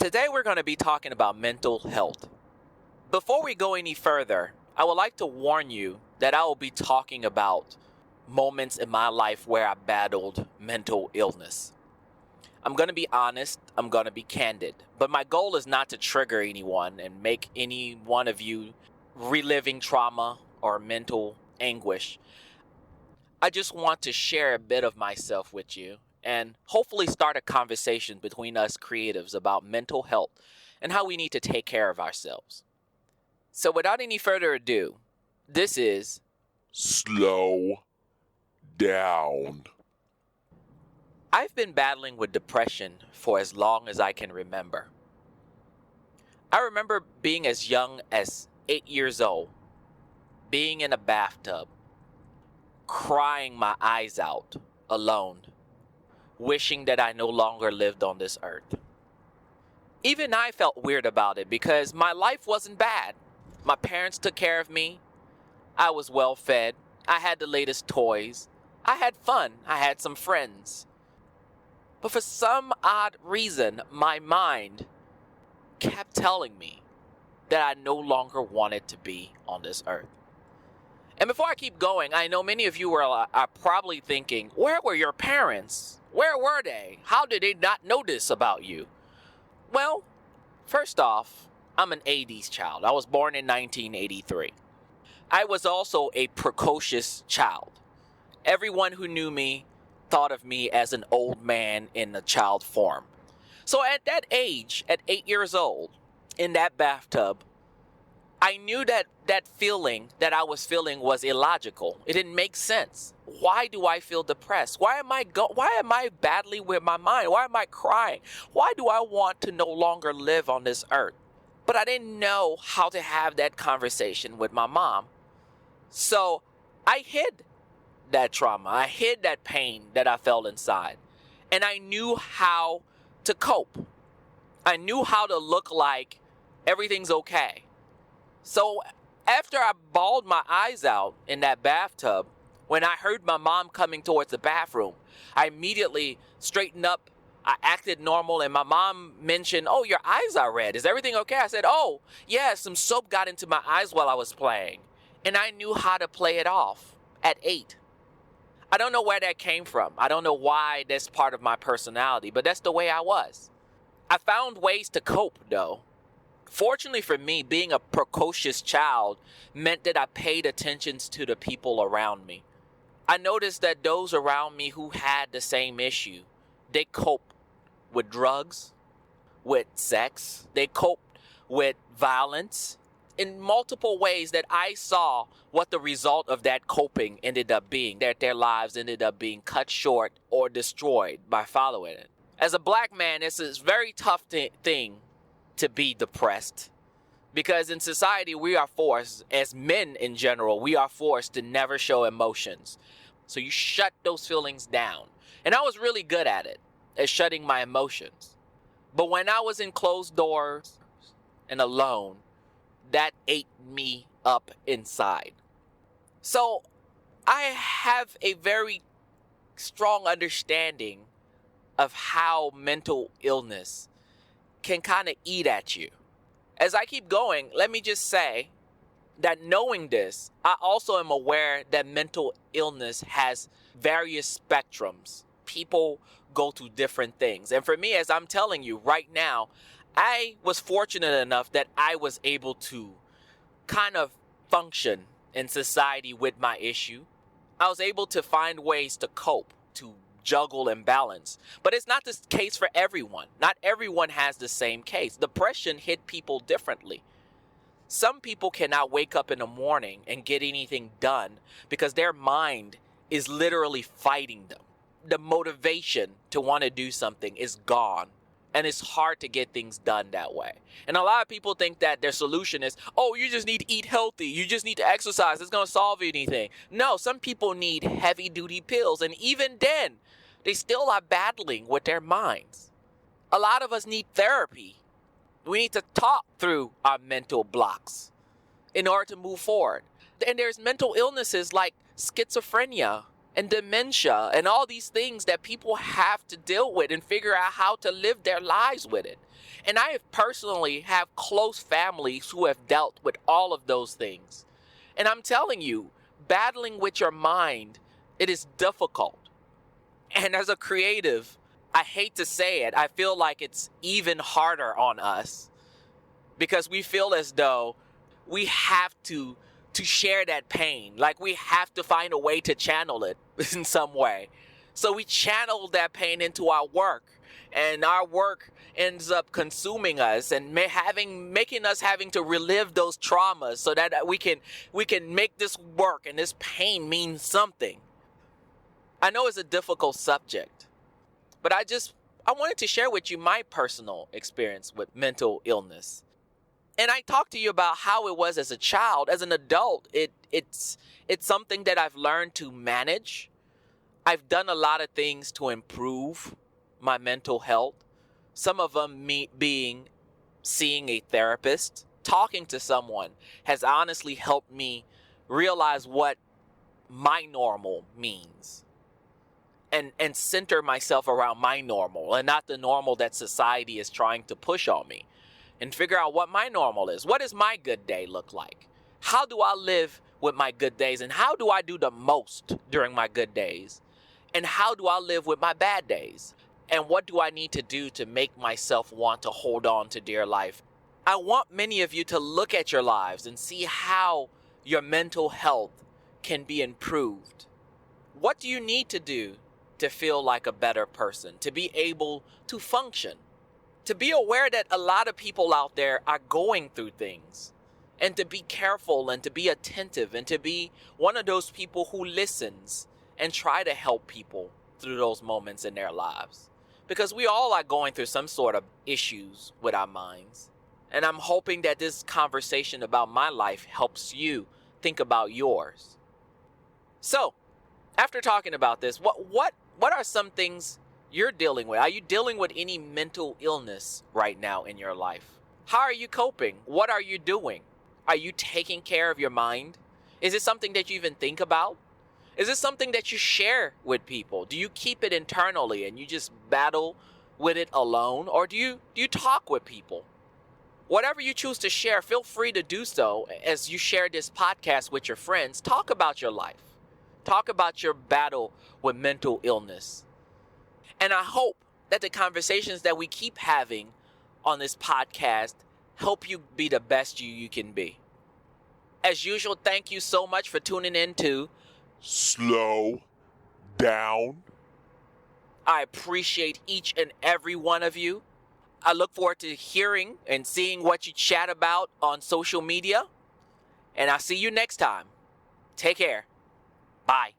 Today we're going to be talking about mental health. Before we go any further, I would like to warn you that I will be talking about moments in my life where I battled mental illness. I'm going to be honest, I'm going to be candid, but my goal is not to trigger anyone and make any one of you reliving trauma or mental anguish. I just want to share a bit of myself with you and hopefully start a conversation between us creatives about mental health and how we need to take care of ourselves. So without any further ado, this is Slow down. I've been battling with depression for as long as I can remember. I remember being as young as 8 years old, being in a bathtub, crying my eyes out, alone, wishing that I no longer lived on this earth. Even I felt weird about it because my life wasn't bad. My parents took care of me. I was well fed. I had the latest toys. I had fun. I had some friends. But for some odd reason, my mind kept telling me that I no longer wanted to be on this earth. And before I keep going, I know many of you are probably thinking, where were your parents? Where were they? How did they not know this about you? Well, first off, I'm an 80s child. I was born in 1983. I was also a precocious child. Everyone who knew me thought of me as an old man in a child form. So at that age, at 8 years old, in that bathtub, I knew that feeling that I was feeling was illogical. It didn't make sense. Why do I feel depressed? Why am I battling with my mind? Why am I crying? Why do I want to no longer live on this earth? But I didn't know how to have that conversation with my mom. So I hid that trauma. I hid that pain that I felt inside. And I knew how to cope. I knew how to look like everything's okay. So after I bawled my eyes out in that bathtub, when I heard my mom coming towards the bathroom, I immediately straightened up. I acted normal, and my mom mentioned, "Oh, your eyes are red. Is everything okay?" I said, "Oh, yeah, some soap got into my eyes while I was playing." And I knew how to play it off at 8. I don't know where that came from. I don't know why that's part of my personality, but that's the way I was. I found ways to cope, though. Fortunately for me, being a precocious child meant that I paid attention to the people around me. I noticed that those around me who had the same issue, they coped with drugs, with sex, they coped with violence in multiple ways that I saw what the result of that coping ended up being, that their lives ended up being cut short or destroyed by following it. As a black man, it's a very tough thing to be depressed, because in society we are forced, as men in general, we are forced to never show emotions. So you shut those feelings down. And I was really good at it, at shutting my emotions. But when I was in closed doors and alone, that ate me up inside. So I have a very strong understanding of how mental illness can kind of eat at you. As I keep going, let me just say that knowing this, I also am aware that mental illness has various spectrums. People go through different things. And for me, as I'm telling you right now, I was fortunate enough that I was able to kind of function in society with my issue. I was able to find ways to cope, to juggle and balance. But it's not the case for everyone. Not everyone has the same case. Depression hit people differently. Some people cannot wake up in the morning and get anything done because their mind is literally fighting them. The motivation to want to do something is gone. And it's hard to get things done that way. And a lot of people think that their solution is, oh, you just need to eat healthy. You just need to exercise. It's going to solve anything. No, some people need heavy duty pills. And even then, they still are battling with their minds. A lot of us need therapy. We need to talk through our mental blocks in order to move forward. And there's mental illnesses like schizophrenia and dementia and all these things that people have to deal with and figure out how to live their lives with it. And I have personally have close families who have dealt with all of those things. And I'm telling you, battling with your mind, it is difficult. And as a creative, I hate to say it, I feel like it's even harder on us because we feel as though we have to share that pain. Like we have to find a way to channel it in some way. So we channel that pain into our work, and our work ends up consuming us and making us having to relive those traumas so that we can make this work and this pain mean something. I know it's a difficult subject, but I wanted to share with you my personal experience with mental illness. And I talked to you about how it was as a child. As an adult, it's something that I've learned to manage. I've done a lot of things to improve my mental health. Some of them being seeing a therapist, talking to someone has honestly helped me realize what my normal means. And center myself around my normal and not the normal that society is trying to push on me. And figure out what my normal is. What does my good day look like? How do I live with my good days? And how do I do the most during my good days? And how do I live with my bad days? And what do I need to do to make myself want to hold on to dear life? I want many of you to look at your lives and see how your mental health can be improved. What do you need to do to feel like a better person, to be able to function? To be aware that a lot of people out there are going through things, and to be careful and to be attentive and to be one of those people who listens and try to help people through those moments in their lives. Because we all are going through some sort of issues with our minds. And I'm hoping that this conversation about my life helps you think about yours. So, after talking about this, what are some things you're dealing with? Are you dealing with any mental illness right now in your life? How are you coping? What are you doing? Are you taking care of your mind? Is it something that you even think about? Is it something that you share with people? Do you keep it internally and you just battle with it alone? Or do you talk with people? Whatever you choose to share, feel free to do so as you share this podcast with your friends. Talk about your life. Talk about your battle with mental illness. And I hope that the conversations that we keep having on this podcast help you be the best you can be. As usual, thank you so much for tuning in to Slow Down. I appreciate each and every one of you. I look forward to hearing and seeing what you chat about on social media. And I'll see you next time. Take care. Bye.